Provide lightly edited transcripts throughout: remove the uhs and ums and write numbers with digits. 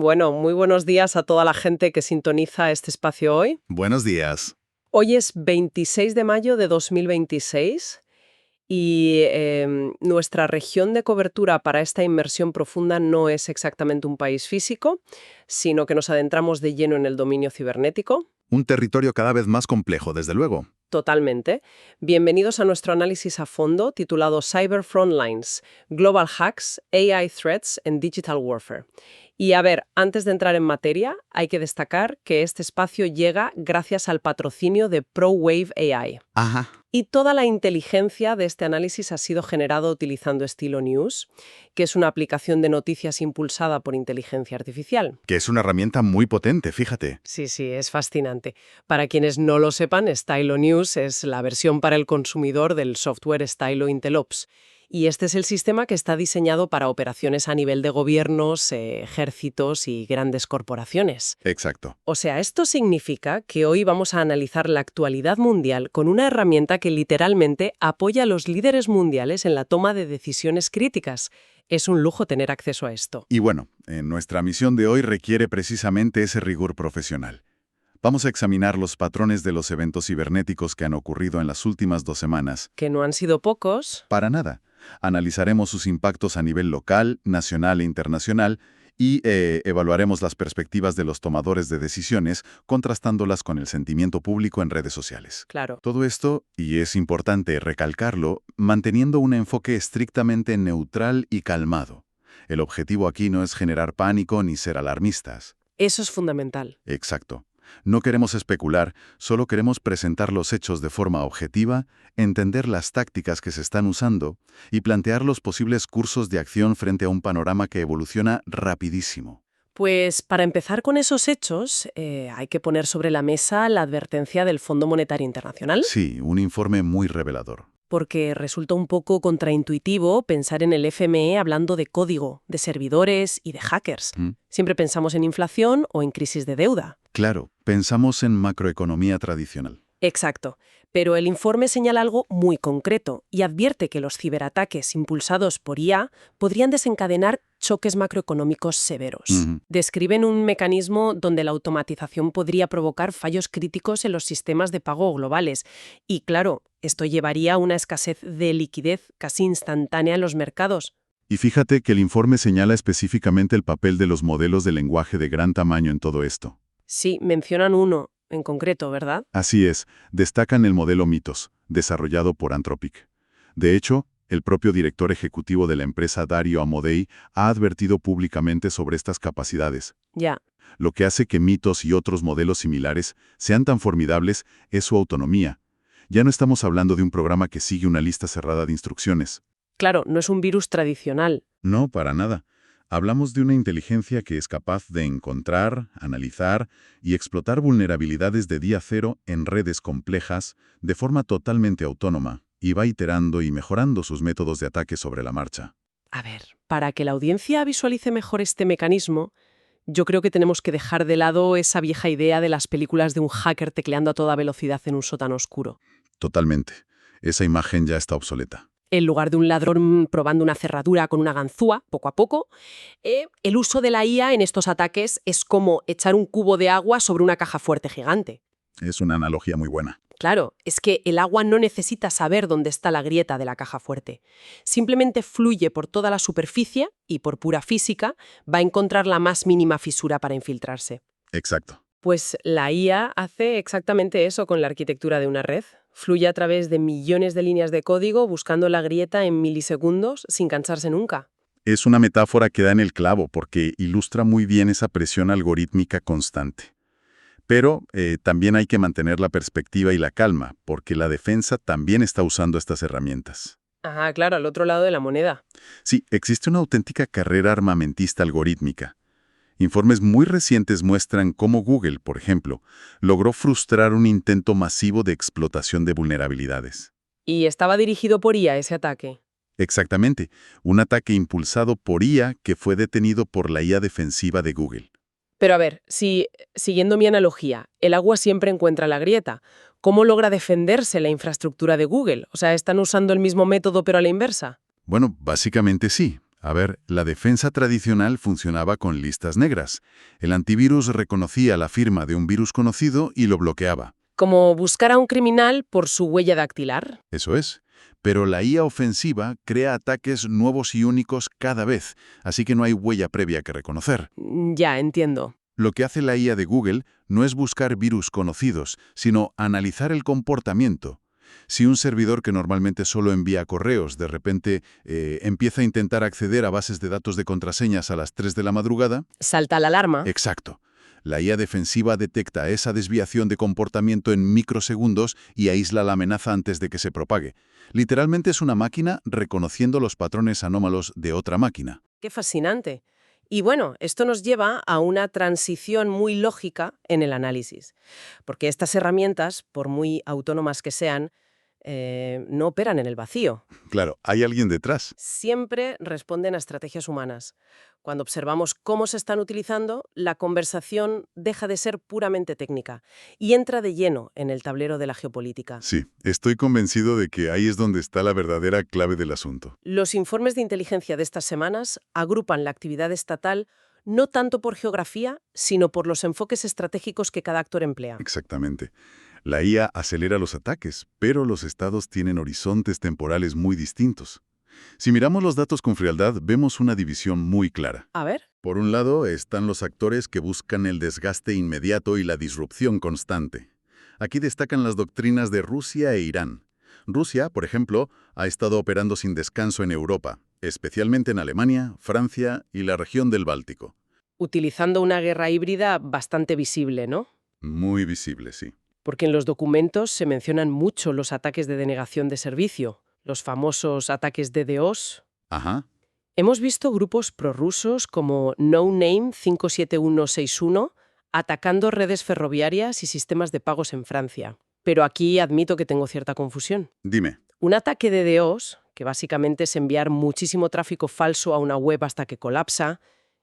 Bueno, muy buenos días a toda la gente que sintoniza este espacio hoy. Buenos días. Hoy es 26 de mayo de 2026 y nuestra región de cobertura para esta inmersión profunda no es exactamente un país físico, sino que nos adentramos de lleno en el dominio cibernético. Un territorio cada vez más complejo, desde luego. Totalmente. Bienvenidos a nuestro análisis a fondo titulado Cyber Frontlines, Global Hacks, AI Threats and Digital Warfare. Y a ver, antes de entrar en materia, hay que destacar que este espacio llega gracias al patrocinio de ProWave AI. Ajá. Y toda la inteligencia de este análisis ha sido generada utilizando Estilo News, que es una aplicación de noticias impulsada por inteligencia artificial. Que es una herramienta muy potente, fíjate. Sí, es fascinante. Para quienes no lo sepan, Stylo News es la versión para el consumidor del software Stylo IntelOps. Y este es el sistema que está diseñado para operaciones a nivel de gobiernos, ejércitos y grandes corporaciones. Exacto. O sea, esto significa que hoy vamos a analizar la actualidad mundial con una herramienta que literalmente apoya a los líderes mundiales en la toma de decisiones críticas. Es un lujo tener acceso a esto. Y bueno, nuestra misión de hoy requiere precisamente ese rigor profesional. Vamos a examinar los patrones de los eventos cibernéticos que han ocurrido en las últimas 2 semanas. Que no han sido pocos. Para nada. Analizaremos sus impactos a nivel local, nacional e internacional y evaluaremos las perspectivas de los tomadores de decisiones, contrastándolas con el sentimiento público en redes sociales. Claro. Todo esto, y es importante recalcarlo, manteniendo un enfoque estrictamente neutral y calmado. El objetivo aquí no es generar pánico ni ser alarmistas. Eso es fundamental. Exacto. No queremos especular, solo queremos presentar los hechos de forma objetiva, entender las tácticas que se están usando y plantear los posibles cursos de acción frente a un panorama que evoluciona rapidísimo. Pues para empezar con esos hechos, hay que poner sobre la mesa la advertencia del Fondo Monetario Internacional. Sí, un informe muy revelador. Porque resulta un poco contraintuitivo pensar en el FME hablando de código, de servidores y de hackers. Siempre pensamos en inflación o en crisis de deuda. Claro, pensamos en macroeconomía tradicional. Exacto, pero el informe señala algo muy concreto y advierte que los ciberataques impulsados por IA podrían desencadenar choques macroeconómicos severos. Describen un mecanismo donde la automatización podría provocar fallos críticos en los sistemas de pago globales. Y claro, esto llevaría a una escasez de liquidez casi instantánea en los mercados. Y fíjate que el informe señala específicamente el papel de los modelos de lenguaje de gran tamaño en todo esto. Sí, mencionan uno en concreto, ¿verdad? Así es, destacan el modelo Mythos, desarrollado por Anthropic. De hecho, el propio director ejecutivo de la empresa Dario Amodei ha advertido públicamente sobre estas capacidades. Ya. Lo que hace que Mythos y otros modelos similares sean tan formidables es su autonomía. Ya no estamos hablando de un programa que sigue una lista cerrada de instrucciones. Claro, no es un virus tradicional. No, para nada. Hablamos de una inteligencia que es capaz de encontrar, analizar y explotar vulnerabilidades de día cero en redes complejas de forma totalmente autónoma y va iterando y mejorando sus métodos de ataque sobre la marcha. A ver, para que la audiencia visualice mejor este mecanismo, yo creo que tenemos que dejar de lado esa vieja idea de las películas de un hacker tecleando a toda velocidad en un sótano oscuro. Totalmente. Esa imagen ya está obsoleta. En lugar de un ladrón probando una cerradura con una ganzúa, poco a poco, el uso de la IA en estos ataques es como echar un cubo de agua sobre una caja fuerte gigante. Es una analogía muy buena. Claro, es que el agua no necesita saber dónde está la grieta de la caja fuerte. Simplemente fluye por toda la superficie y por pura física va a encontrar la más mínima fisura para infiltrarse. Exacto. Pues la IA hace exactamente eso con la arquitectura de una red. Fluye a través de millones de líneas de código buscando la grieta en milisegundos sin cansarse nunca. Es una metáfora que da en el clavo porque ilustra muy bien esa presión algorítmica constante. Pero también hay que mantener la perspectiva y la calma, porque la defensa también está usando estas herramientas. Ajá, claro, al otro lado de la moneda. Sí, existe una auténtica carrera armamentista algorítmica. Informes muy recientes muestran cómo Google, por ejemplo, logró frustrar un intento masivo de explotación de vulnerabilidades. ¿Y estaba dirigido por IA ese ataque? Exactamente, un ataque impulsado por IA que fue detenido por la IA defensiva de Google. Pero a ver, si, siguiendo mi analogía, el agua siempre encuentra la grieta, ¿cómo logra defenderse la infraestructura de Google? O sea, ¿están usando el mismo método pero a la inversa? Bueno, básicamente sí. A ver, la defensa tradicional funcionaba con listas negras. El antivirus reconocía la firma de un virus conocido y lo bloqueaba. Como buscar a un criminal por su huella dactilar. Eso es. Pero la IA ofensiva crea ataques nuevos y únicos cada vez, así que no hay huella previa que reconocer. Ya, entiendo. Lo que hace la IA de Google no es buscar virus conocidos, sino analizar el comportamiento. Si un servidor que normalmente solo envía correos de repente empieza a intentar acceder a bases de datos de contraseñas a las 3 de la madrugada... Salta la alarma. Exacto. La IA defensiva detecta esa desviación de comportamiento en microsegundos y aísla la amenaza antes de que se propague. Literalmente es una máquina reconociendo los patrones anómalos de otra máquina. Qué fascinante. Y bueno, esto nos lleva a una transición muy lógica en el análisis, porque estas herramientas, por muy autónomas que sean, no operan en el vacío. Claro, hay alguien detrás. Siempre responden a estrategias humanas. Cuando observamos cómo se están utilizando, la conversación deja de ser puramente técnica y entra de lleno en el tablero de la geopolítica. Sí, estoy convencido de que ahí es donde está la verdadera clave del asunto. Los informes de inteligencia de estas semanas agrupan la actividad estatal no tanto por geografía, sino por los enfoques estratégicos que cada actor emplea. Exactamente. La IA acelera los ataques, pero los estados tienen horizontes temporales muy distintos. Si miramos los datos con frialdad, vemos una división muy clara. A ver. Por un lado, están los actores que buscan el desgaste inmediato y la disrupción constante. Aquí destacan las doctrinas de Rusia e Irán. Rusia, por ejemplo, ha estado operando sin descanso en Europa, especialmente en Alemania, Francia y la región del Báltico. Utilizando una guerra híbrida bastante visible, ¿no? Muy visible, sí. Porque en los documentos se mencionan mucho los ataques de denegación de servicio, los famosos ataques de DDoS. Ajá. Hemos visto grupos prorrusos como No Name 57161 atacando redes ferroviarias y sistemas de pagos en Francia. Pero aquí admito que tengo cierta confusión. Dime. Un ataque de DDoS, que básicamente es enviar muchísimo tráfico falso a una web hasta que colapsa,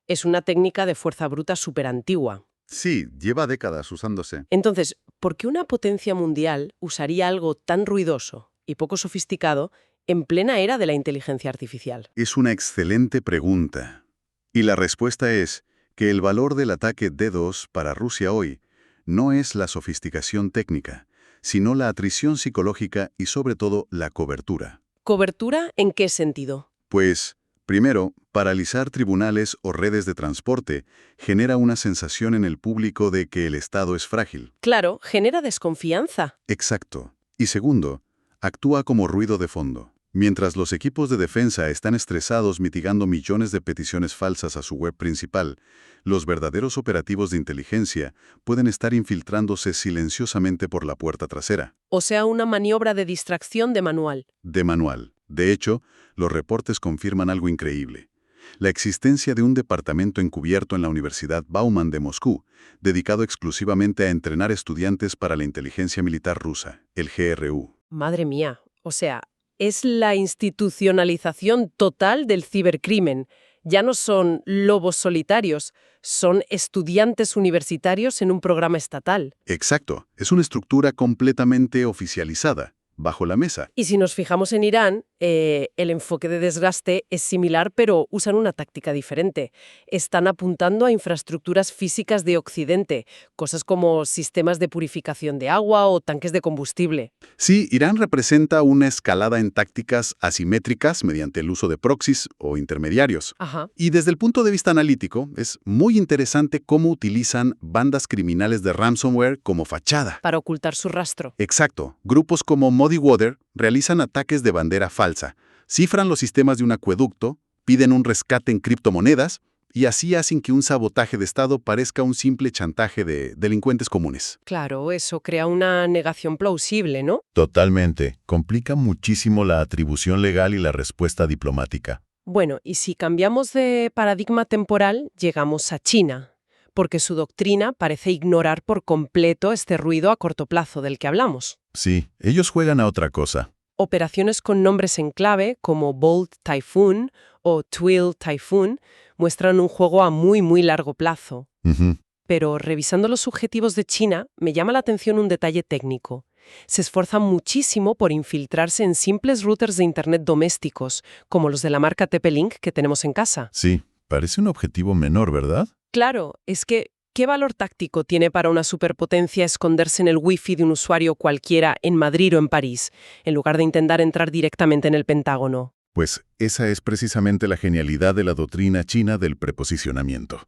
es una técnica de fuerza bruta súper antigua. Sí, lleva décadas usándose. Entonces, ¿por qué una potencia mundial usaría algo tan ruidoso y poco sofisticado en plena era de la inteligencia artificial? Es una excelente pregunta. Y la respuesta es que el valor del ataque D2 para Rusia hoy no es la sofisticación técnica, sino la atrición psicológica y sobre todo la cobertura. ¿Cobertura en qué sentido? Pues, primero, paralizar tribunales o redes de transporte genera una sensación en el público de que el Estado es frágil. Claro, genera desconfianza. Exacto. Y segundo, actúa como ruido de fondo. Mientras los equipos de defensa están estresados mitigando millones de peticiones falsas a su web principal, los verdaderos operativos de inteligencia pueden estar infiltrándose silenciosamente por la puerta trasera. O sea, una maniobra de distracción de manual. De manual. De hecho, los reportes confirman algo increíble. La existencia de un departamento encubierto en la Universidad Bauman de Moscú, dedicado exclusivamente a entrenar estudiantes para la inteligencia militar rusa, el GRU. Madre mía. O sea, es la institucionalización total del cibercrimen. Ya no son lobos solitarios, son estudiantes universitarios en un programa estatal. Exacto. Es una estructura completamente oficializada, bajo la mesa. Y si nos fijamos en Irán, el enfoque de desgaste es similar, pero usan una táctica diferente. Están apuntando a infraestructuras físicas de Occidente, cosas como sistemas de purificación de agua o tanques de combustible. Sí, Irán representa una escalada en tácticas asimétricas mediante el uso de proxies o intermediarios. Ajá. Y desde el punto de vista analítico, es muy interesante cómo utilizan bandas criminales de ransomware como fachada. Para ocultar su rastro. Exacto. Grupos como Muddy Water realizan ataques de bandera falsa, cifran los sistemas de un acueducto, piden un rescate en criptomonedas y así hacen que un sabotaje de Estado parezca un simple chantaje de delincuentes comunes. Claro, eso crea una negación plausible, ¿no? Totalmente. Complica muchísimo la atribución legal y la respuesta diplomática. Bueno, y si cambiamos de paradigma temporal, llegamos a China, porque su doctrina parece ignorar por completo este ruido a corto plazo del que hablamos. Sí, ellos juegan a otra cosa. Operaciones con nombres en clave como Bolt Typhoon o Twill Typhoon muestran un juego a muy largo plazo. Ujú. Pero revisando los objetivos de China, me llama la atención un detalle técnico. Se esfuerzan muchísimo por infiltrarse en simples routers de Internet domésticos, como los de la marca TP-Link que tenemos en casa. Sí, parece un objetivo menor, ¿verdad? Claro, es que, ¿qué valor táctico tiene para una superpotencia esconderse en el wifi de un usuario cualquiera en Madrid o en París, en lugar de intentar entrar directamente en el Pentágono? Pues esa es precisamente la genialidad de la doctrina china del preposicionamiento.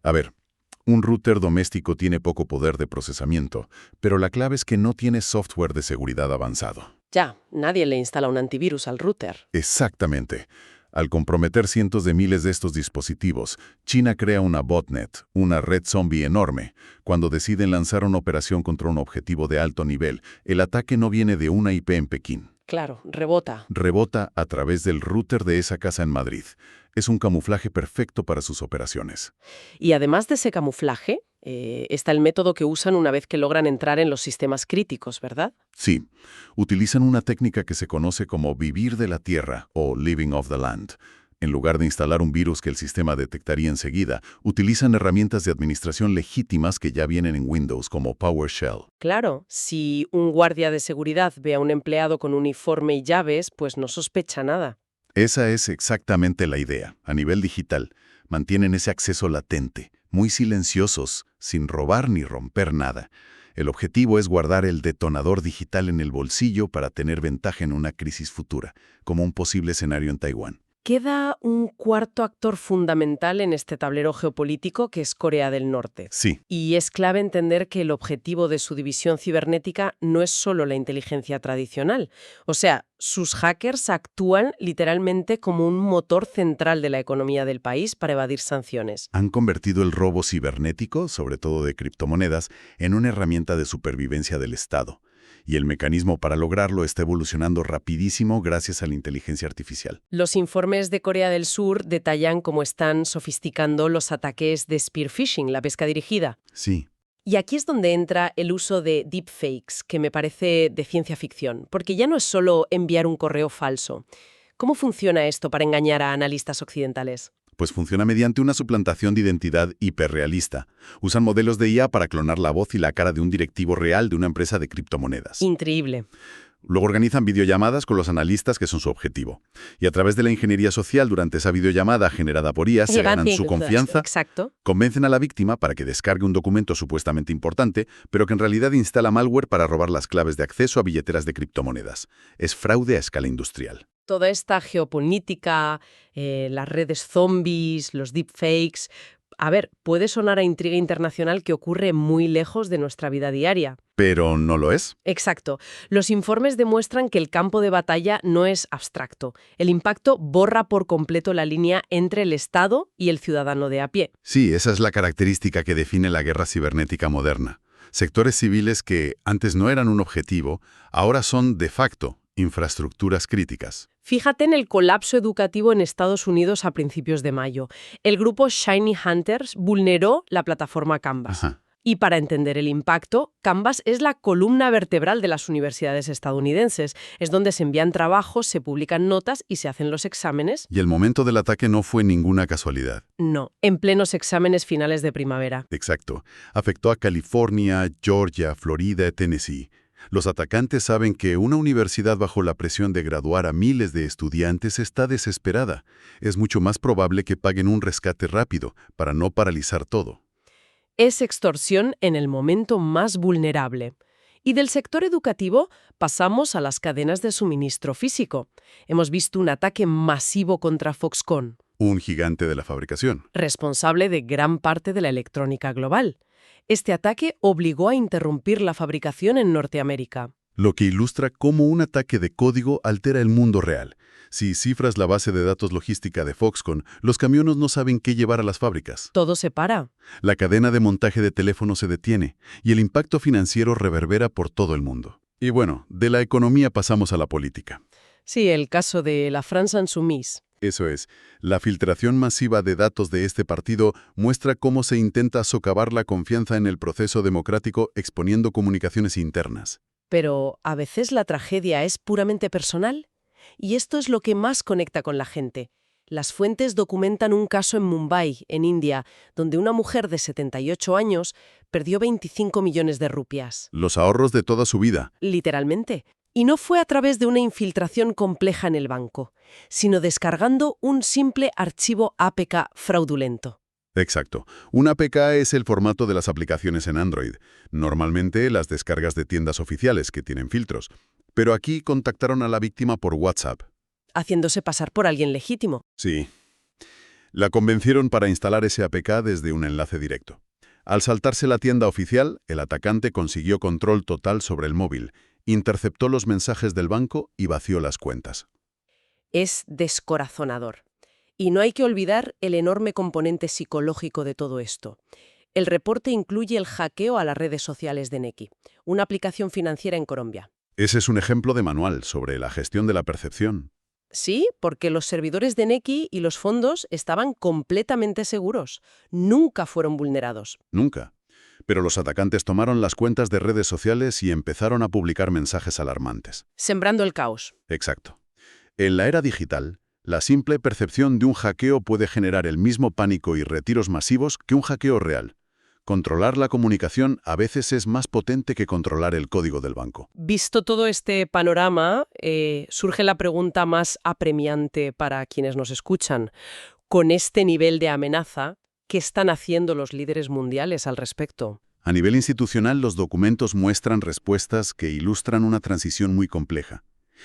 A ver, un router doméstico tiene poco poder de procesamiento, pero la clave es que no tiene software de seguridad avanzado. Ya, nadie le instala un antivirus al router. Exactamente. Al comprometer cientos de miles de estos dispositivos, China crea una botnet, una red zombie enorme. Cuando deciden lanzar una operación contra un objetivo de alto nivel, el ataque no viene de una IP en Pekín. Claro, rebota. Rebota a través del router de esa casa en Madrid. Es un camuflaje perfecto para sus operaciones. Y además de ese camuflaje, está el método que usan una vez que logran entrar en los sistemas críticos, ¿verdad? Sí, utilizan una técnica que se conoce como vivir de la tierra o living off the land. En lugar de instalar un virus que el sistema detectaría enseguida, utilizan herramientas de administración legítimas que ya vienen en Windows, como PowerShell. Claro, si un guardia de seguridad ve a un empleado con uniforme y llaves, pues no sospecha nada. Esa es exactamente la idea. A nivel digital, mantienen ese acceso latente, muy silenciosos, sin robar ni romper nada. El objetivo es guardar el detonador digital en el bolsillo para tener ventaja en una crisis futura, como un posible escenario en Taiwán. Queda un cuarto actor fundamental en este tablero geopolítico que es Corea del Norte. Sí, Y es clave entender que el objetivo de su división cibernética no es solo la inteligencia tradicional. O sea, sus hackers actúan literalmente como un motor central de la economía del país para evadir sanciones. han convertido el robo cibernético, sobre todo de criptomonedas, en una herramienta de supervivencia del Estado. Y el mecanismo para lograrlo está evolucionando rapidísimo gracias a la inteligencia artificial. Los informes de Corea del Sur detallan cómo están sofisticando los ataques de spear phishing, la pesca dirigida. Sí. Y aquí es donde entra el uso de deepfakes, que me parece de ciencia ficción, porque ya no es solo enviar un correo falso. ¿Cómo funciona esto para engañar a analistas occidentales? Pues funciona mediante una suplantación de identidad hiperrealista. Usan modelos de IA para clonar la voz y la cara de un directivo real de una empresa de criptomonedas. Increíble. Luego organizan videollamadas con los analistas que son su objetivo. Y a través de la ingeniería social durante esa videollamada generada por IA se ganan su confianza, Exacto. convencen a la víctima para que descargue un documento supuestamente importante, pero que en realidad instala malware para robar las claves de acceso a billeteras de criptomonedas. Es fraude a escala industrial. Toda esta geopolítica, las redes zombies, los deepfakes. A ver, puede sonar a intriga internacional que ocurre muy lejos de nuestra vida diaria. Pero no lo es. Exacto. Los informes demuestran que el campo de batalla no es abstracto. El impacto borra por completo la línea entre el Estado y el ciudadano de a pie. Sí, esa es la característica que define la guerra cibernética moderna. Sectores civiles que antes no eran un objetivo, ahora son de facto infraestructuras críticas. Fíjate en el colapso educativo en Estados Unidos a principios de mayo. El grupo Shiny Hunters vulneró la plataforma Canvas. Ajá. Y para entender el impacto, Canvas es la columna vertebral de las universidades estadounidenses. Es donde se envían trabajos, se publican notas y se hacen los exámenes. Y el momento del ataque no fue ninguna casualidad. No, en plenos exámenes finales de primavera. Exacto. Afectó a California, Georgia, Florida, Tennessee. Los atacantes saben que una universidad bajo la presión de graduar a miles de estudiantes está desesperada. Es mucho más probable que paguen un rescate rápido para no paralizar todo. Es extorsión en el momento más vulnerable. Y del sector educativo pasamos a las cadenas de suministro físico. Hemos visto un ataque masivo contra Foxconn, Un gigante de la fabricación. responsable de gran parte de la electrónica global. Este ataque obligó a interrumpir la fabricación en Norteamérica. Lo que ilustra cómo un ataque de código altera el mundo real. Si cifras la base de datos logística de Foxconn, los camiones no saben qué llevar a las fábricas. Todo se para. La cadena de montaje de teléfonos se detiene y el impacto financiero reverbera por todo el mundo. Y bueno, de la economía pasamos a la política. Sí, el caso de la France Insoumise. Eso es, la filtración masiva de datos de este partido muestra cómo se intenta socavar la confianza en el proceso democrático exponiendo comunicaciones internas. Pero a veces la tragedia es puramente personal. Y esto es lo que más conecta con la gente. Las fuentes documentan un caso en Mumbai, en India, donde una mujer de 78 años perdió 25 millones de rupias. Los ahorros de toda su vida. Literalmente. Y no fue a través de una infiltración compleja en el banco, sino descargando un simple archivo APK fraudulento. Exacto. Un APK es el formato de las aplicaciones en Android. Normalmente las descargas de tiendas oficiales que tienen filtros. Pero aquí contactaron a la víctima por WhatsApp. Haciéndose pasar por alguien legítimo. Sí. La convencieron para instalar ese APK desde un enlace directo. Al saltarse la tienda oficial, el atacante consiguió control total sobre el móvil, interceptó los mensajes del banco y vació las cuentas. Es descorazonador. Y no hay que olvidar el enorme componente psicológico de todo esto. El reporte incluye el hackeo a las redes sociales de Nequi, una aplicación financiera en Colombia. Ese es un ejemplo de manual sobre la gestión de la percepción. Sí, porque los servidores de Nequi y los fondos estaban completamente seguros. Nunca fueron vulnerados. Nunca. Pero los atacantes tomaron las cuentas de redes sociales y empezaron a publicar mensajes alarmantes. Sembrando el caos. Exacto. En la era digital, la simple percepción de un hackeo puede generar el mismo pánico y retiros masivos que un hackeo real. Controlar la comunicación a veces es más potente que controlar el código del banco. Visto todo este panorama, surge la pregunta más apremiante para quienes nos escuchan. Con este nivel de amenaza, ¿qué están haciendo los líderes mundiales al respecto? A nivel institucional, los documentos muestran respuestas que ilustran una transición muy compleja.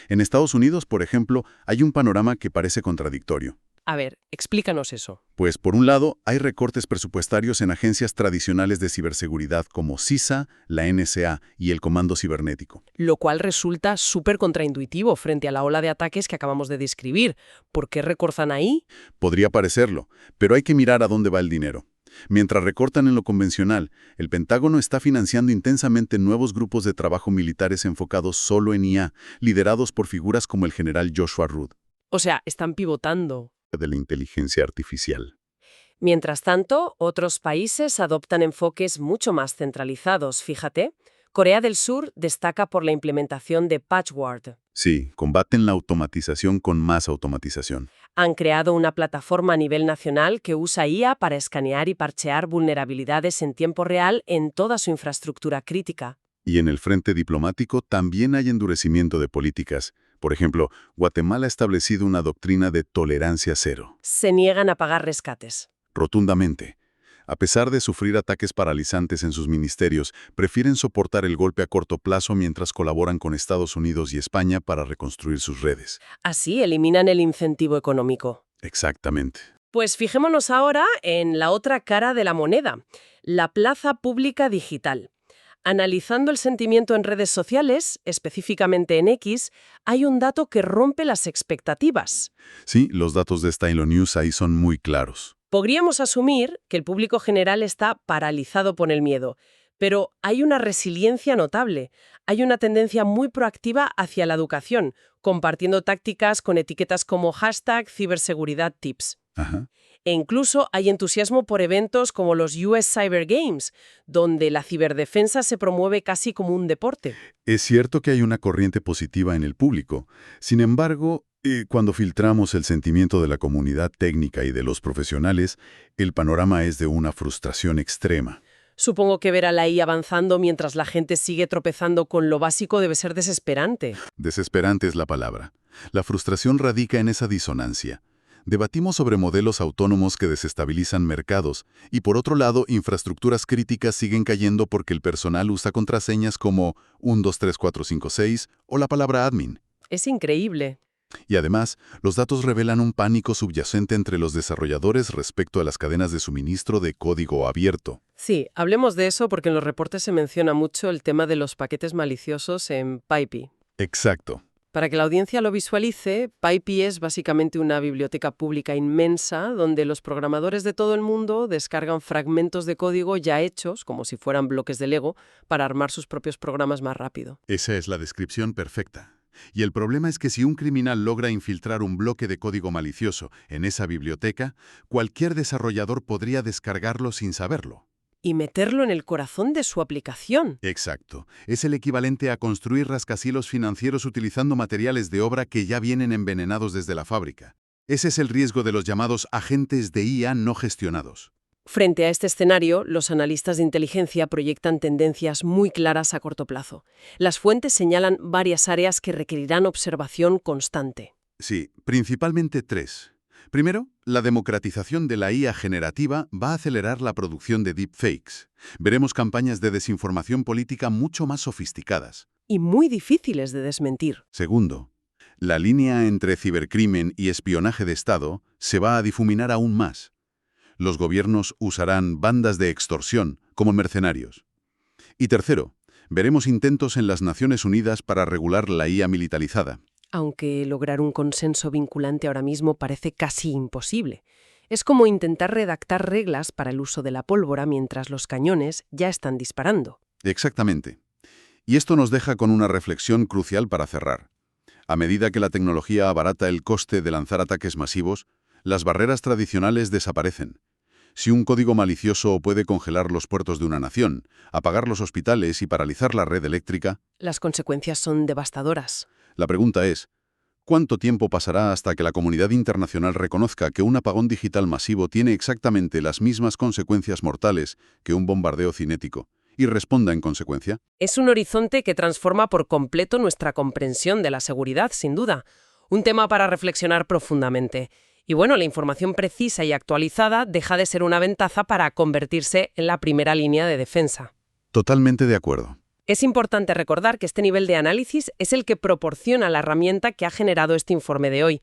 En Estados Unidos, por ejemplo, hay un panorama que parece contradictorio. A ver, explícanos eso. Pues, por un lado, hay recortes presupuestarios en agencias tradicionales de ciberseguridad como CISA, la NSA y el Comando Cibernético. Lo cual resulta súper contraintuitivo frente a la ola de ataques que acabamos de describir. ¿Por qué recortan ahí? Podría parecerlo, pero hay que mirar a dónde va el dinero. Mientras recortan en lo convencional, el Pentágono está financiando intensamente nuevos grupos de trabajo militares enfocados solo en IA, liderados por figuras como el general Joshua Root. O sea, están pivotando. De la inteligencia artificial. Mientras tanto, otros países adoptan enfoques mucho más centralizados, fíjate. Corea del Sur destaca por la implementación de Patchwork. Sí, combaten la automatización con más automatización. Han creado una plataforma a nivel nacional que usa IA para escanear y parchear vulnerabilidades en tiempo real en toda su infraestructura crítica. Y en el frente diplomático también hay endurecimiento de políticas. Por ejemplo, Guatemala ha establecido una doctrina de tolerancia cero. Se niegan a pagar rescates. Rotundamente. A pesar de sufrir ataques paralizantes en sus ministerios, prefieren soportar el golpe a corto plazo mientras colaboran con Estados Unidos y España para reconstruir sus redes. Así eliminan el incentivo económico. Exactamente. Pues fijémonos ahora en la otra cara de la moneda, la plaza pública digital. Analizando el sentimiento en redes sociales, específicamente en X, hay un dato que rompe las expectativas. Sí, los datos de Stylo News ahí son muy claros. Podríamos asumir que el público general está paralizado por el miedo, pero hay una resiliencia notable. Hay una tendencia muy proactiva hacia la educación, compartiendo tácticas con etiquetas como #ciberseguridadtips. Ajá. E incluso hay entusiasmo por eventos como los US Cyber Games, donde la ciberdefensa se promueve casi como un deporte. Es cierto que hay una corriente positiva en el público. Sin embargo, cuando filtramos el sentimiento de la comunidad técnica y de los profesionales, el panorama es de una frustración extrema. Supongo que ver a la IA avanzando mientras la gente sigue tropezando con lo básico debe ser desesperante. Desesperante es la palabra. La frustración radica en esa disonancia. Debatimos sobre modelos autónomos que desestabilizan mercados y, por otro lado, infraestructuras críticas siguen cayendo porque el personal usa contraseñas como 123456 o la palabra admin. Es increíble. Y además, los datos revelan un pánico subyacente entre los desarrolladores respecto a las cadenas de suministro de código abierto. Sí, hablemos de eso porque en los reportes se menciona mucho el tema de los paquetes maliciosos en PyPy. Exacto. Para que la audiencia lo visualice, PyPy es básicamente una biblioteca pública inmensa donde los programadores de todo el mundo descargan fragmentos de código ya hechos, como si fueran bloques de Lego, para armar sus propios programas más rápido. Esa es la descripción perfecta. Y el problema es que si un criminal logra infiltrar un bloque de código malicioso en esa biblioteca, cualquier desarrollador podría descargarlo sin saberlo. Y meterlo en el corazón de su aplicación. Exacto. Es el equivalente a construir rascacielos financieros utilizando materiales de obra que ya vienen envenenados desde la fábrica. Ese es el riesgo de los llamados agentes de IA no gestionados. Frente a este escenario, los analistas de inteligencia proyectan tendencias muy claras a corto plazo. Las fuentes señalan varias áreas que requerirán observación constante. Sí, principalmente tres. Primero, la democratización de la IA generativa va a acelerar la producción de deepfakes. Veremos campañas de desinformación política mucho más sofisticadas. Y muy difíciles de desmentir. Segundo, la línea entre cibercrimen y espionaje de Estado se va a difuminar aún más. Los gobiernos usarán bandas de extorsión como mercenarios. Y tercero, veremos intentos en las Naciones Unidas para regular la IA militarizada. Aunque lograr un consenso vinculante ahora mismo parece casi imposible. Es como intentar redactar reglas para el uso de la pólvora mientras los cañones ya están disparando. Exactamente. Y esto nos deja con una reflexión crucial para cerrar. A medida que la tecnología abarata el coste de lanzar ataques masivos, las barreras tradicionales desaparecen. Si un código malicioso puede congelar los puertos de una nación, apagar los hospitales y paralizar la red eléctrica, Las consecuencias son devastadoras. la pregunta es, ¿cuánto tiempo pasará hasta que la comunidad internacional reconozca que un apagón digital masivo tiene exactamente las mismas consecuencias mortales que un bombardeo cinético y responda en consecuencia? Es un horizonte que transforma por completo nuestra comprensión de la seguridad, sin duda. Un tema para reflexionar profundamente. Y bueno, la información precisa y actualizada deja de ser una ventaja para convertirse en la primera línea de defensa. Totalmente de acuerdo. Es importante recordar que este nivel de análisis es el que proporciona la herramienta que ha generado este informe de hoy.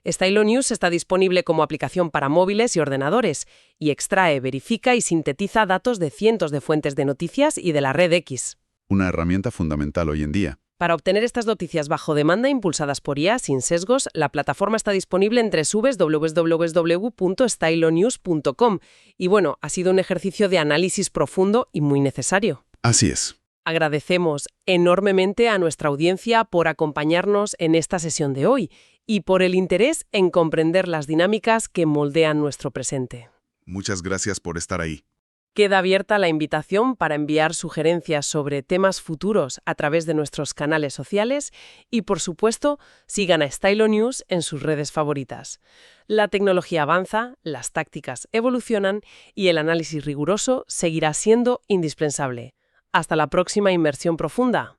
Stylo News está disponible como aplicación para móviles y ordenadores y extrae, verifica y sintetiza datos de cientos de fuentes de noticias y de la red X. Una herramienta fundamental hoy en día. Para obtener estas noticias bajo demanda impulsadas por IA sin sesgos, la plataforma está disponible en www.stylonews.com y bueno, ha sido un ejercicio de análisis profundo y muy necesario. Así es. Agradecemos enormemente a nuestra audiencia por acompañarnos en esta sesión de hoy y por el interés en comprender las dinámicas que moldean nuestro presente. Muchas gracias por estar ahí. Queda abierta la invitación para enviar sugerencias sobre temas futuros a través de nuestros canales sociales y, por supuesto, sigan a Stylo News en sus redes favoritas. La tecnología avanza, las tácticas evolucionan y el análisis riguroso seguirá siendo indispensable. Hasta la próxima inmersión profunda.